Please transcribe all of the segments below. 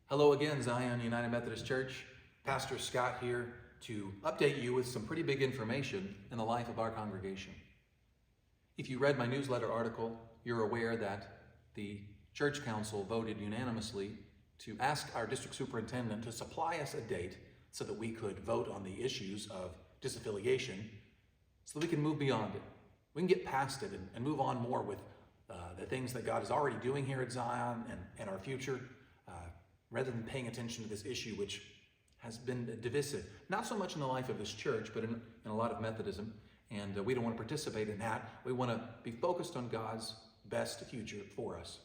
Hello again, Zion United Methodist Church. Pastor Scott here to update you with some pretty big information in the life of our congregation. If you read my newsletter article, you're aware that the Church Council voted unanimously to ask our district superintendent to supply us a date so that we could vote on the issues of disaffiliation so that we can move beyond it. We can get past it and move on more with the things that God is already doing here at Zion and our future, rather than paying attention to this issue which has been divisive, not so much in the life of this church, but in a lot of Methodism. And we don't want to participate in that. We want to be focused on God's best future for us.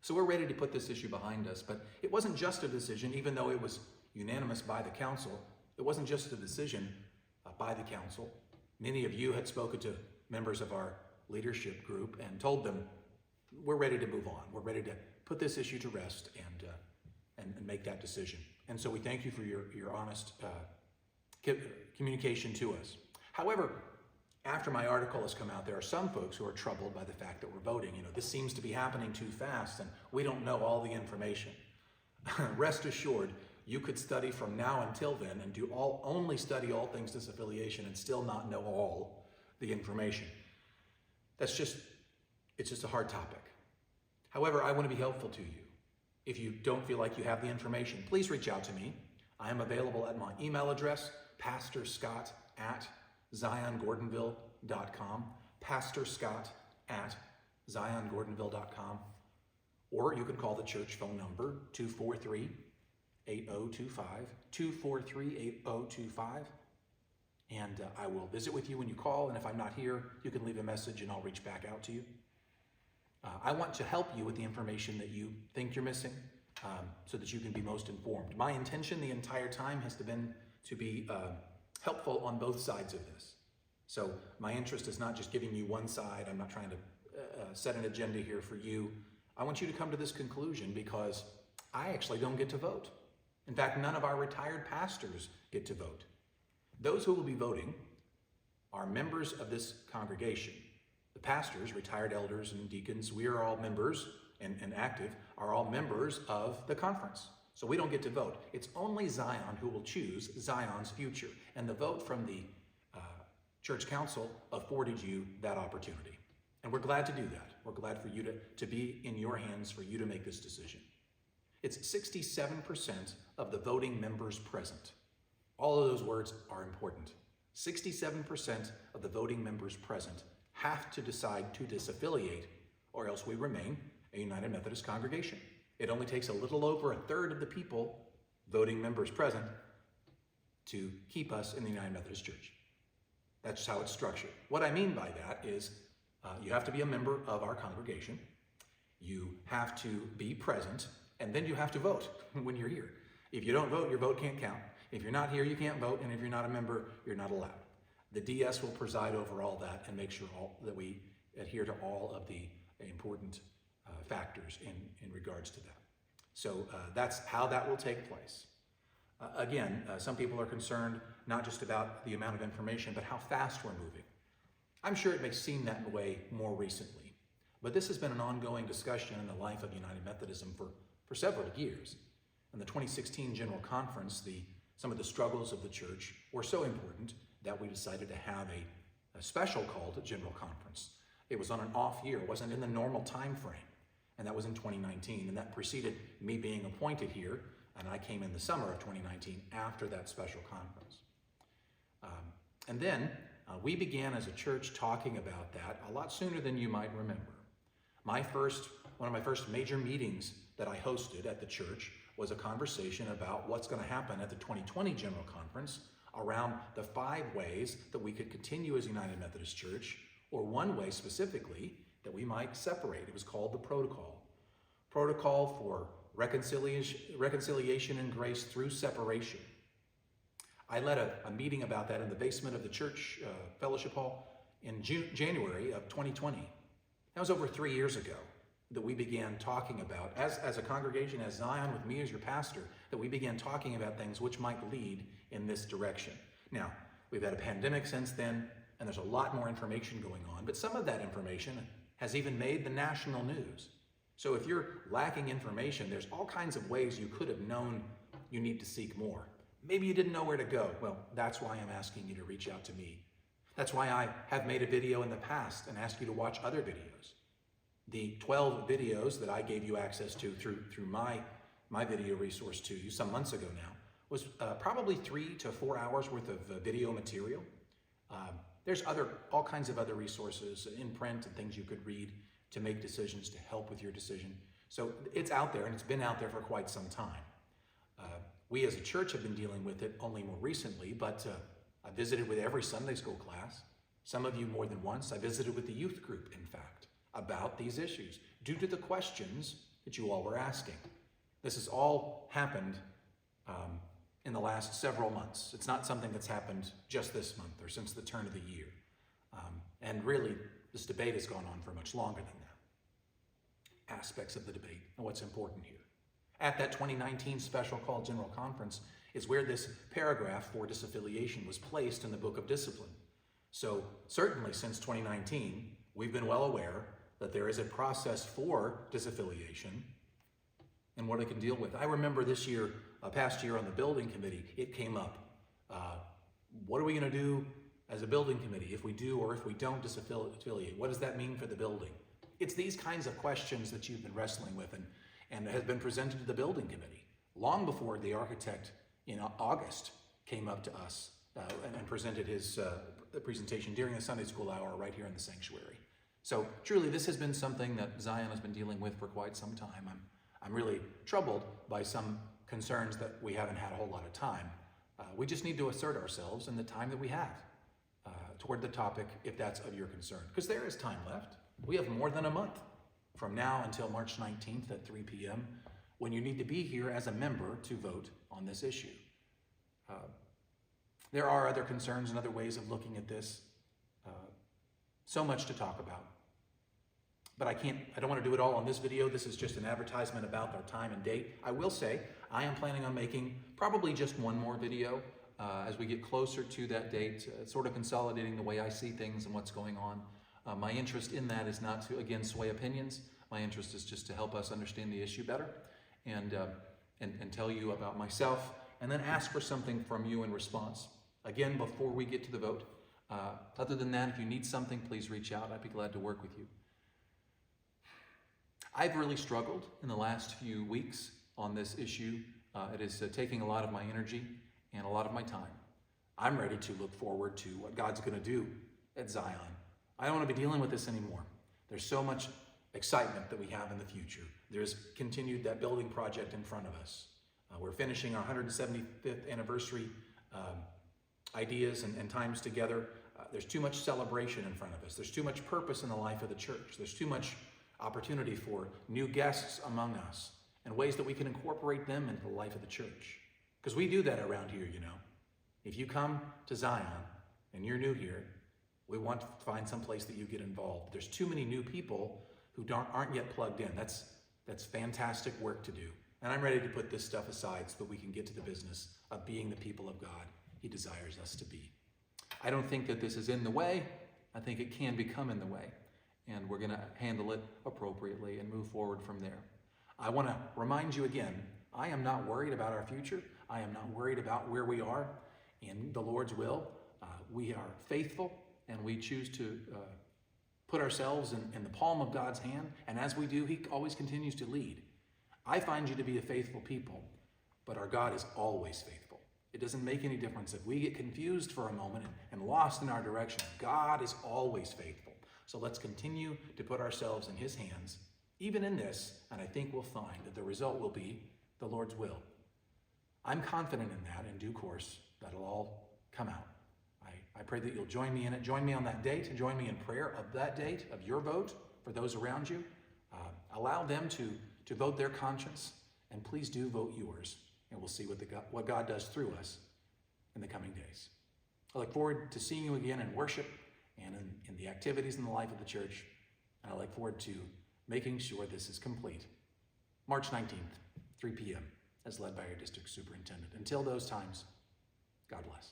So we're ready to put this issue behind us. But it wasn't just a decision, even though it was unanimous by the council. It wasn't just a decision by the council. Many of you had spoken to members of our leadership group and told them, we're ready to move on. We're ready to put this issue to rest and make that decision. And so we thank you for your honest communication to us. However, after my article has come out, there are some folks who are troubled by the fact that we're voting. This seems to be happening too fast and we don't know all the information. Rest assured, you could study from now until then and only study all things disaffiliation and still not know all the information. It's just a hard topic. However, I want to be helpful to you. If you don't feel like you have the information, please reach out to me. I am available at my email address, pastorscott@ziongordonville.com, pastorscott@ziongordonville.com, or you can call the church phone number, 243-8025, 243-8025, and I will visit with you when you call, and if I'm not here, you can leave a message and I'll reach back out to you. I want to help you with the information that you think you're missing so that you can be most informed. My intention the entire time has been to be helpful on both sides of this. So my interest is not just giving you one side. I'm not trying to set an agenda here for you. I want you to come to this conclusion because I actually don't get to vote. In fact, none of our retired pastors get to vote. Those who will be voting are members of this congregation. The pastors, retired elders and deacons, we are all members and active, are all members of the conference. So we don't get to vote. It's only Zion who will choose Zion's future. And the vote from the church council afforded you that opportunity. And we're glad to do that. We're glad for you to be in your hands, for you to make this decision. It's 67% of the voting members present. All of those words are important. 67% of the voting members present have to decide to disaffiliate, or else we remain a United Methodist congregation. It only takes a little over a third of the people, voting members present, to keep us in the United Methodist Church. That's how it's structured. What I mean by that is you have to be a member of our congregation, you have to be present, and then you have to vote when you're here. If you don't vote, your vote can't count. If you're not here, you can't vote, and if you're not a member, you're not allowed. The DS will preside over all that and make sure that we adhere to all of the important factors in regards to that. So that's how that will take place. Again, some people are concerned not just about the amount of information, but how fast we're moving. I'm sure it may seem that way more recently, but this has been an ongoing discussion in the life of United Methodism for several years. In the 2016 General Conference, some of the struggles of the church were so important that we decided to have a special called General Conference. It was on an off year. It wasn't in the normal time frame. And that was in 2019. And that preceded me being appointed here. And I came in the summer of 2019 after that special conference. And then we began as a church talking about that a lot sooner than you might remember. One of my first major meetings that I hosted at the church was a conversation about what's going to happen at the 2020 General Conference around the 5 ways that we could continue as United Methodist Church, or one way specifically that we might separate. It was called the Protocol. Protocol for reconciliation and grace through separation. I led a meeting about that in the basement of the church fellowship hall in January of 2020. That was over 3 years ago that we began talking about, as a congregation, as Zion, with me as your pastor, that we began talking about things which might lead in this direction. Now, we've had a pandemic since then, and there's a lot more information going on, but some of that information has even made the national news. So if you're lacking information, there's all kinds of ways you could have known you need to seek more. Maybe you didn't know where to go. Well, that's why I'm asking you to reach out to me. That's why I have made a video in the past and asked you to watch other videos. The 12 videos that I gave you access to through my video resource to you some months ago now was probably 3 to 4 hours worth of video material. There's all kinds of other resources in print and things you could read to make decisions to help with your decision. So it's out there, and it's been out there for quite some time. We as a church have been dealing with it only more recently, but I visited with every Sunday school class, some of you more than once. I visited with the youth group, in fact, about these issues due to the questions that you all were asking. This has all happened in the last several months. It's not something that's happened just this month or since the turn of the year. And really, this debate has gone on for much longer than that. Aspects of the debate and what's important here. At that 2019 Special Call General Conference is where this paragraph for disaffiliation was placed in the Book of Discipline. So certainly since 2019, we've been well aware that there is a process for disaffiliation and what it can deal with. I remember this year, past year on the building committee, it came up. What are we going to do as a building committee if we do or if we don't disaffiliate? What does that mean for the building? It's these kinds of questions that you've been wrestling with and has been presented to the building committee long before the architect in August came up to us and presented his presentation during the Sunday school hour right here in the sanctuary. So truly, this has been something that Zion has been dealing with for quite some time. I'm really troubled by some concerns that we haven't had a whole lot of time. We just need to assert ourselves in the time that we have toward the topic, if that's of your concern, because there is time left. We have more than a month from now until March 19th at 3 p.m. when you need to be here as a member to vote on this issue. There are other concerns and other ways of looking at this. So much to talk about. But I don't want to do it all on this video. This is just an advertisement about our time and date. I will say, I am planning on making probably just one more video as we get closer to that date, sort of consolidating the way I see things and what's going on. My interest in that is not to, again, sway opinions. My interest is just to help us understand the issue better and tell you about myself and then ask for something from you in response. Again, before we get to the vote. Other than that, if you need something, please reach out. I'd be glad to work with you. I've really struggled in the last few weeks on this issue. It is taking a lot of my energy and a lot of my time. I'm ready to look forward to what God's going to do at Zion. I don't want to be dealing with this anymore. There's so much excitement that we have in the future. There's continued that building project in front of us. We're finishing our 175th anniversary ideas and times together. There's too much celebration in front of us. There's too much purpose in the life of the church. There's too much opportunity for new guests among us and ways that we can incorporate them into the life of the church. Because we do that around here, you know. If you come to Zion and you're new here, we want to find some place that you get involved. There's too many new people who aren't yet plugged in. That's fantastic work to do. And I'm ready to put this stuff aside so that we can get to the business of being the people of God He desires us to be. I don't think that this is in the way. I think it can become in the way. And we're going to handle it appropriately and move forward from there. I want to remind you again, I am not worried about our future. I am not worried about where we are in the Lord's will. We are faithful and we choose to put ourselves in the palm of God's hand. And as we do, He always continues to lead. I find you to be a faithful people, but our God is always faithful. It doesn't make any difference if we get confused for a moment and lost in our direction. God is always faithful. So let's continue to put ourselves in His hands, even in this, and I think we'll find that the result will be the Lord's will. I'm confident in that. In due course, that'll all come out. I pray that you'll join me in it. Join me on that date and join me in prayer of that date, of your vote for those around you. Allow them to vote their conscience, and please do vote yours, and we'll see what God does through us in the coming days. I look forward to seeing you again in worship and in the activities in the life of the church, and I look forward to making sure this is complete. March 19th, 3 p.m., as led by our district superintendent. Until those times, God bless.